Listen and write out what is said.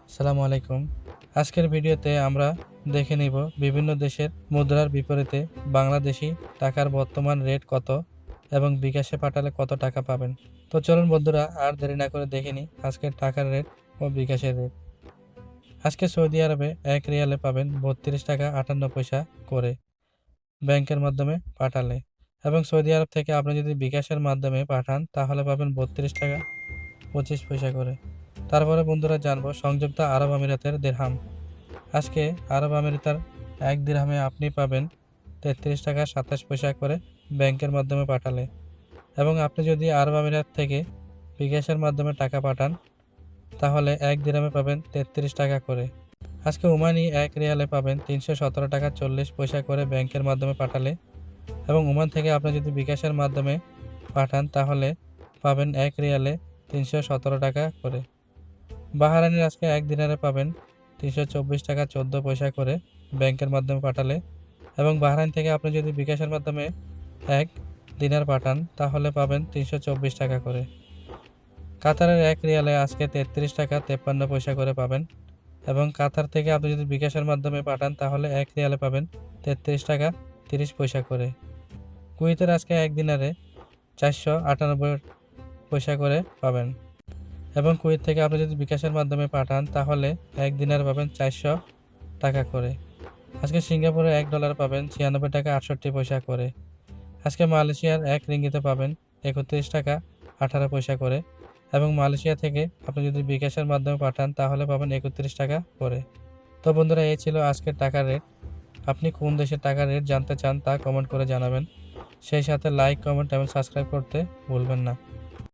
আসসালামু আলাইকুম। আজকের ভিডিওতে আমরা দেখে নিব বিভিন্ন দেশের মুদ্রার বিপরীতে বাংলাদেশী টাকার বর্তমান রেট কত এবং বিকাশে পাঠালে কত টাকা পাবেন। তো চলুন বন্ধুরা, আর দেরি না করে দেখে নিই আজকের টাকার রেট ও বিকাশের রেট। আজকে সৌদি আরবে ১ রিয়ালে পাবেন ৩২ টাকা ৫৮ পয়সা করে ব্যাংকের মাধ্যমে পাঠালে, এবং সৌদি আরব থেকে আপনি যদি বিকাশের মাধ্যমে পাঠান তাহলে পাবেন ৩২ টাকা ২৫ পয়সা করে। তারপরে বন্ধুরা জানবো সংযুক্ত আরব আমিরাতের দিরহাম। আজকে আরব আমিরাতের ১ দিরহামে আপনি পাবেন ৩৩ টাকা ২৭ পয়সা করে ব্যাংকের মাধ্যমে পাঠালে, এবং আপনি যদি আরব আমিরাত থেকে বিকাশের মাধ্যমে টাকা পাঠান তাহলে ১ দিরহামে পাবেন ৩৩ টাকা করে। আজকে ওমানি ১ রিয়ালে পাবেন ৩১৭ টাকা ৪০ পয়সা করে ব্যাংকের মাধ্যমে পাঠালে, এবং ওমান থেকে আপনি যদি বিকাশের মাধ্যমে পাঠান তাহলে পাবেন ১ রিয়ালে ৩১৭ টাকা করে। বাহারাইনের আজকে ১ দিনারে পাবেন ৩২৪ টাকা ১৪ পয়সা করে ব্যাংকের মাধ্যমে পাঠালে, এবং বাহরাইন থেকে আপনি যদি বিকাশের মাধ্যমে ১ দিনার পাঠান তাহলে পাবেন ৩২৪ টাকা করে। কাতারের ১ রিয়ালে আজকে ৩৩ টাকা ৫৩ পয়সা করে পাবেন, এবং কাতার থেকে আপনি যদি বিকাশের মাধ্যমে পাঠান তাহলে ১ রিয়ালে পাবেন ৩৩ টাকা ৩০ পয়সা করে। কুয়েতের আজকে ১ দিনারে ৪৯৮ পয়সা করে পাবেন, এবং কুয়েত থেকে আপনি যদি বিকাশের মাধ্যমে পাঠান তাহলে ১ দিনার পাবেন ৪০০ টাকা করে। আজকে সিঙ্গাপুরে ১ ডলার পাবেন ৯৬ টাকা ৬৮ পয়সা করে। আজকে মালয়েশিয়ার ১ রিঙ্গিতে পাবেন ৩১ টাকা ১৮ পয়সা করে, এবং মালয়েশিয়া থেকে আপনি যদি বিকাশের মাধ্যমে পাঠান তাহলে পাবেন ৩১ টাকা করে। তো বন্ধুরা, এই ছিল আজকের টাকার রেট। আপনি কোন দেশের টাকার রেট জানতে চান তা কমেন্ট করে জানাবেন। সেই সাথে লাইক, কমেন্ট এবং সাবস্ক্রাইব করতে ভুলবেন না।